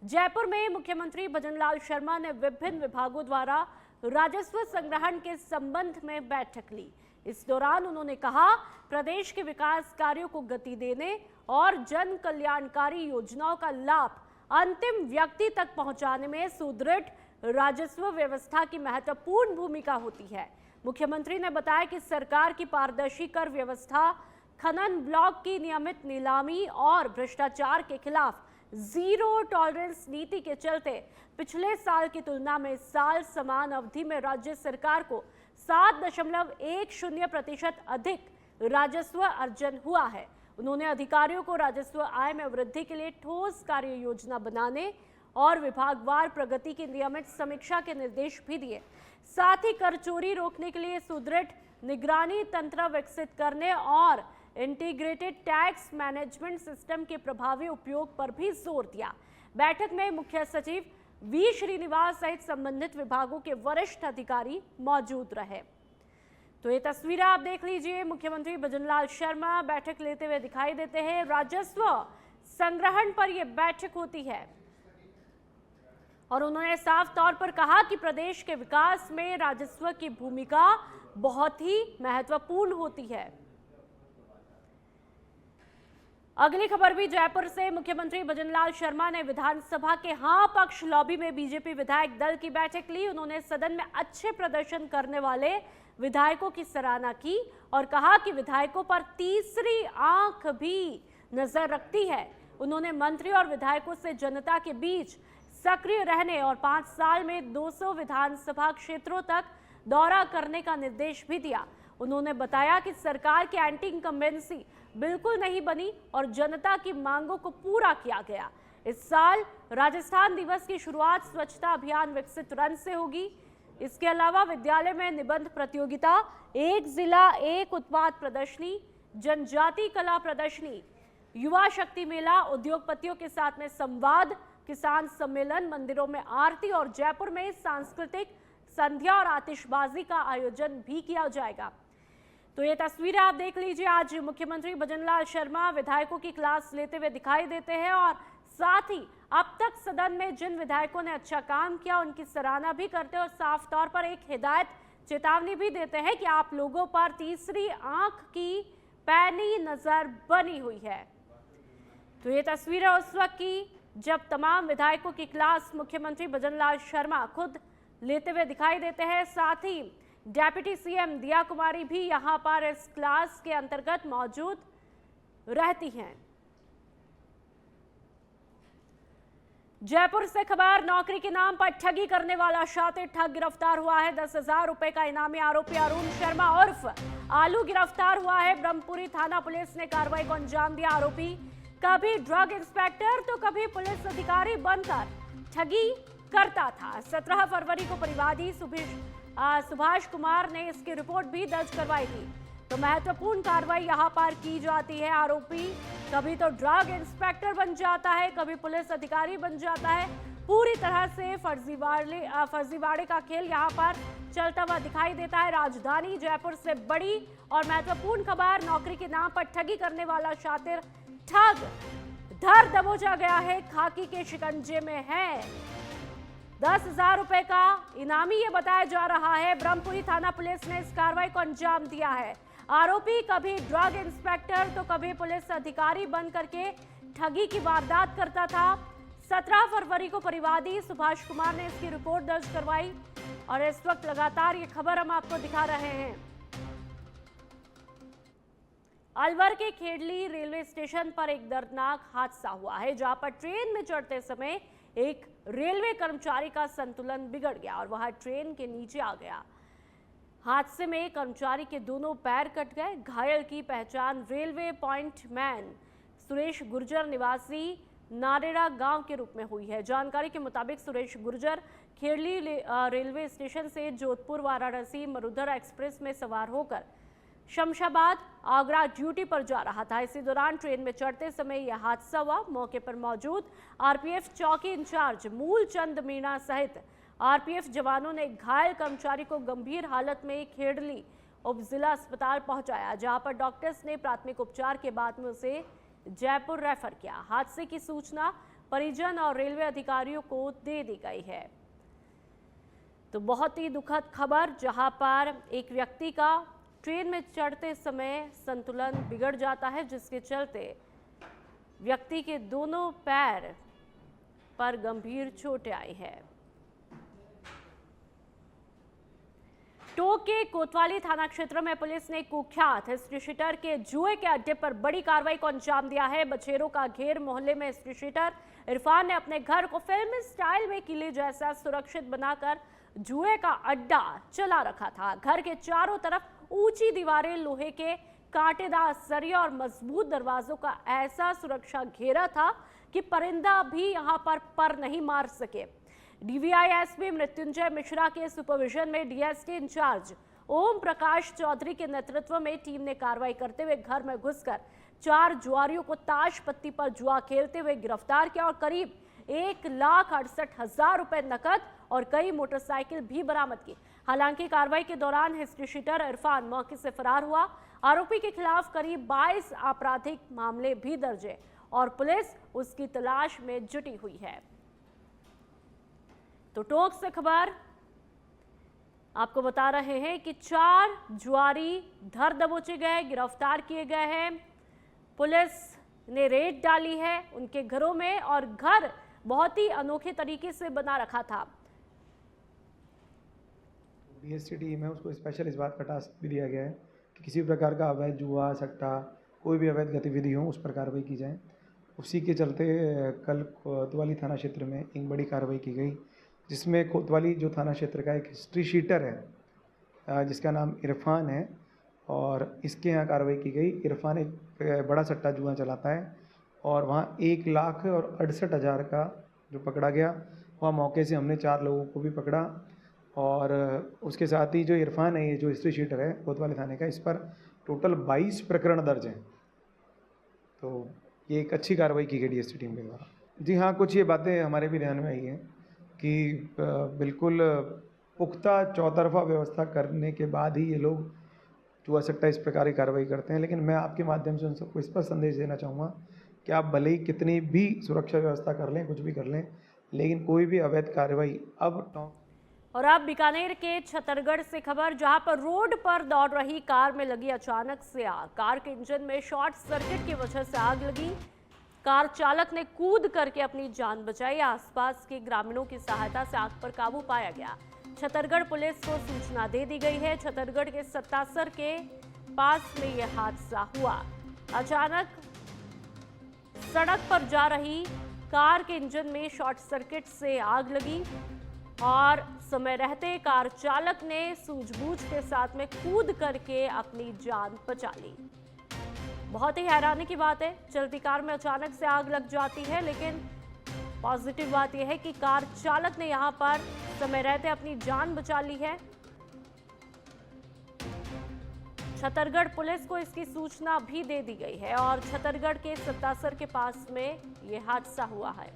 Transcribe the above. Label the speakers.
Speaker 1: जयपुर में मुख्यमंत्री भजनलाल शर्मा ने विभिन्न विभागों द्वारा राजस्व संग्रहण के संबंध में बैठक ली। इस दौरान उन्होंने कहा, प्रदेश के विकास कार्यों को गति देने और जन कल्याणकारी योजनाओं का लाभ अंतिम व्यक्ति तक पहुंचाने में सुदृढ़ राजस्व व्यवस्था की महत्वपूर्ण भूमिका होती है। मुख्यमंत्री ने बताया कि सरकार की पारदर्शी कर व्यवस्था, खनन ब्लॉक की नियमित नीलामी और भ्रष्टाचार के खिलाफ जीरो टॉलरेंस नीति के चलते पिछले साल की तुलना में इस साल समान अवधि में राज्य सरकार को 7.10% अधिक राजस्व अर्जन हुआ है। उन्होंने अधिकारियों को राजस्व आय में वृद्धि के लिए ठोस कार्य योजना बनाने और विभागवार प्रगति की नियमित समीक्षा के निर्देश भी दिए। साथ ही कर चोरी रोकने के लिए सुदृढ़ निगरानी तंत्र विकसित करने और इंटीग्रेटेड टैक्स मैनेजमेंट सिस्टम के प्रभावी उपयोग पर भी जोर दिया। बैठक में मुख्य सचिव वी श्रीनिवास सहित संबंधित विभागों के वरिष्ठ अधिकारी मौजूद रहे। तो ये तस्वीरें आप देख लीजिए, मुख्यमंत्री भजनलाल शर्मा बैठक लेते हुए दिखाई देते हैं। राजस्व संग्रहण पर यह बैठक होती है और उन्होंने साफ तौर पर कहा कि प्रदेश के विकास में राजस्व की भूमिका बहुत ही महत्वपूर्ण होती है। अगली खबर भी जयपुर से। मुख्यमंत्री भजनलाल शर्मा ने विधानसभा के हाँ पक्ष लॉबी में बीजेपी विधायक दल की बैठक ली। उन्होंने सदन में अच्छे प्रदर्शन करने वाले विधायकों की सराहना की और कहा कि विधायकों पर तीसरी आंख भी नजर रखती है। उन्होंने मंत्री और विधायकों से जनता के बीच सक्रिय रहने और 5 साल में 200 विधानसभा क्षेत्रों तक दौरा करने का निर्देश भी दिया। उन्होंने बताया कि सरकार की एंटी इनकम्बेंसी बिल्कुल नहीं बनी और जनता की मांगों को पूरा किया गया। इस साल राजस्थान दिवस की शुरुआत स्वच्छता अभियान विकसित रन से होगी। इसके अलावा विद्यालय में निबंध प्रतियोगिता, एक जिला एक उत्पाद प्रदर्शनी, जनजाति कला प्रदर्शनी, युवा शक्ति मेला, उद्योगपतियों के साथ में संवाद, किसान सम्मेलन, मंदिरों में आरती और जयपुर में सांस्कृतिक संध्या और आतिशबाजी का आयोजन भी किया जाएगा। तो ये तस्वीरें आप देख लीजिए। आज मुख्यमंत्री भजनलाल शर्मा विधायकों की क्लास लेते हुए दिखाई देते हैं और साथ ही अब तक सदन में जिन विधायकों ने अच्छा काम किया उनकी सराहना भी करते हैं और साफ तौर पर एक हिदायत, चेतावनी भी देते हैं कि आप लोगों पर तीसरी आंख की पैनी नजर बनी हुई है। तो ये तस्वीरें उस वक्त की जब तमाम विधायकों की क्लास मुख्यमंत्री भजनलाल शर्मा खुद लेते हुए दिखाई देते हैं। साथ ही डेप्यूटी सीएम दिया कुमारी भी यहां पर इस क्लास के अंतर्गत मौजूद रहती हैं। जयपुर से खबर, नौकरी के नाम पर ठगी करने वाला शातिर ठग गिरफ्तार हुआ है। 10,000 रुपए का इनामी आरोपी अरुण शर्मा उर्फ आलू गिरफ्तार हुआ है। ब्रह्मपुरी थाना पुलिस ने कार्रवाई को अंजाम दिया। आरोपी कभी ड्रग इंस्पेक्टर तो कभी पुलिस अधिकारी बनकर ठगी करता था। 17 फरवरी को परिवादी सुभाष कुमार ने इसकी रिपोर्ट भी दर्ज करवाई थी। तो महत्वपूर्ण कार्रवाई यहां पर की जाती है। आरोपी कभी तो ड्रग इंस्पेक्टर बन जाता है, कभी पुलिस अधिकारी बन जाता है। पूरी तरह से फर्जीवाड़े का खेल यहां पर चलता हुआ दिखाई देता है। राजधानी जयपुर से बड़ी और महत्वपूर्ण खबर, नौकरी के नाम पर ठगी करने वाला शातिर ठग धर दबोचा गया है, खाकी के शिकंजे में है। 10,000 रुपए का इनामी ये बताया जा रहा है। ब्रह्मपुरी थाना पुलिस ने इस कार्रवाई को अंजाम दिया है। आरोपी कभी ड्रग इंस्पेक्टर तो कभी पुलिस अधिकारी बन करके ठगी की वारदात करता था। 17 फरवरी को परिवादी सुभाष कुमार ने इसकी रिपोर्ट दर्ज करवाई और इस वक्त लगातार ये खबर हम आपको दिखा रहे हैं। अलवर के खेड़ली रेलवे स्टेशन पर एक दर्दनाक हादसा हुआ है, जहां पर ट्रेन में चढ़ते समय एक रेलवे कर्मचारी का संतुलन बिगड़ गया और वह ट्रेन के नीचे आ गया। हादसे में कर्मचारी के दोनों पैर कट गए। घायल की पहचान railway point man Suresh Gurjar निवासी नारेड़ा गांव के रूप में हुई है। जानकारी के मुताबिक सुरेश गुर्जर खेड़ली रेलवे स्टेशन से जोधपुर वाराणसी मरुधर एक्सप्रेस में सवार होकर शमशाबाद आगरा ड्यूटी पर जा रहा था। इसी दौरान ट्रेन में चढ़ते समय यह हादसा हुआ। मौके पर मौजूद आरपीएफ चौकी इंचार्ज मूलचंद मीणा सहित आरपीएफ जवानों ने घायल कर्मचारी को गंभीर हालत में खेड़ली उप जिला अस्पताल पहुंचाया, जहां पर डॉक्टर्स ने प्राथमिक उपचार के बाद में उसे जयपुर रेफर किया। हादसे की सूचना परिजन और रेलवे अधिकारियों को दे दी गई है। तो बहुत ही दुखद खबर, जहां पर एक व्यक्ति का ट्रेन में चढ़ते समय संतुलन बिगड़ जाता है, जिसके चलते व्यक्ति के दोनों पैर पर गंभीर चोटें आई है। टोंक के कोतवाली थाना क्षेत्र में पुलिस ने कुख्यात हिस्ट्री शीटर के जुए के अड्डे पर बड़ी कार्रवाई को अंजाम दिया है। बछेरों का घेर मोहल्ले में हिस्ट्री शीटर इरफान ने अपने घर को फिल्मी स्टाइल में किले जैसा सुरक्षित बनाकर जुए का अड्डा चला रखा था। घर के चारों तरफ ऊंची दीवारें, लोहे के कांटेदार सरिया और मजबूत दरवाजों का ऐसा सुरक्षा घेरा था कि परिंदा भी यहां पर नहीं मार सके। डीवीआईएसपी मृत्युंजय मिश्रा के सुपरविजन में डीएसटी इंचार्ज ओम प्रकाश चौधरी के नेतृत्व में टीम ने कार्रवाई करते हुए घर में घुसकर 4 जुआरियों को ताश पत्ती पर जुआ खेलते हुए गिरफ्तार किया और करीब 1,68,000 रुपए नकद और कई मोटरसाइकिल भी बरामद की। हालांकि कार्रवाई के दौरान हिस्ट्री शीटर इरफान मौके से फरार हुआ। आरोपी के खिलाफ करीब 22 आपराधिक मामले भी दर्ज है और पुलिस उसकी तलाश में जुटी हुई है। तो टोंक से खबर आपको बता रहे हैं कि 4 जुआरी धर दबोचे गए, गिरफ्तार किए गए हैं। पुलिस ने रेड डाली है उनके घरों में और घर बहुत ही अनोखे तरीके से बना रखा था।
Speaker 2: डीएसटी टीम है, उसको स्पेशल इस बात का टास्क भी दिया गया है कि किसी भी प्रकार का अवैध जुआ, सट्टा, कोई भी अवैध गतिविधि हो उस पर कार्रवाई की जाए। उसी के चलते कल कोतवाली थाना क्षेत्र में एक बड़ी कार्रवाई की गई, जिसमें कोतवाली जो थाना क्षेत्र का एक हिस्ट्री शीटर है जिसका नाम इरफान है और इसके यहाँ कार्रवाई की गई। इरफान एक बड़ा सट्टा जुआ चलाता है और वहाँ 1,68,000 का जो पकड़ा गया, वहाँ मौके से हमने 4 लोगों को भी पकड़ा और उसके साथ ही जो इरफान है, ये जो हिस्ट्री शीटर है कोतवाली थाने का, इस पर टोटल 22 प्रकरण दर्ज हैं। तो ये एक अच्छी कार्रवाई की गई डीएसटी टीम के द्वारा। जी हाँ, कुछ ये बातें हमारे भी ध्यान में आई हैं कि बिल्कुल पुख्ता चौतरफा व्यवस्था करने के बाद ही ये लोग जुआ सट्टा इस प्रकार की कार्रवाई करते हैं। लेकिन मैं आपके माध्यम से उन सबको इस पर संदेश देना चाहूँगा कि आप भले ही कितनी भी सुरक्षा व्यवस्था कर लें, कुछ भी कर लें, लेकिन कोई भी अवैध कार्रवाई
Speaker 1: और अब बीकानेर के छतरगढ़ से खबर, जहां पर रोड पर दौड़ रही कार में लगी अचानक से आग। कार के इंजन में शॉर्ट सर्किट की वजह से आग लगी। कार चालक ने कूद करके अपनी जान बचाई। आसपास के ग्रामीणों की सहायता से आग पर काबू पाया गया। छतरगढ़ पुलिस को सूचना दे दी गई है। छतरगढ़ के सत्तासर के पास में यह हादसा हुआ। अचानक सड़क पर जा रही कार के इंजन में शॉर्ट सर्किट से आग लगी और समय रहते कार चालक ने सूझबूझ के साथ में कूद करके अपनी जान बचा ली। बहुत ही हैरानी की बात है, चलती कार में अचानक से आग लग जाती है, लेकिन पॉजिटिव बात यह है कि कार चालक ने यहां पर समय रहते अपनी जान बचा ली है। छतरगढ़ पुलिस को इसकी सूचना भी दे दी गई है और छतरगढ़ के सत्तासर के पास में यह हादसा हुआ है।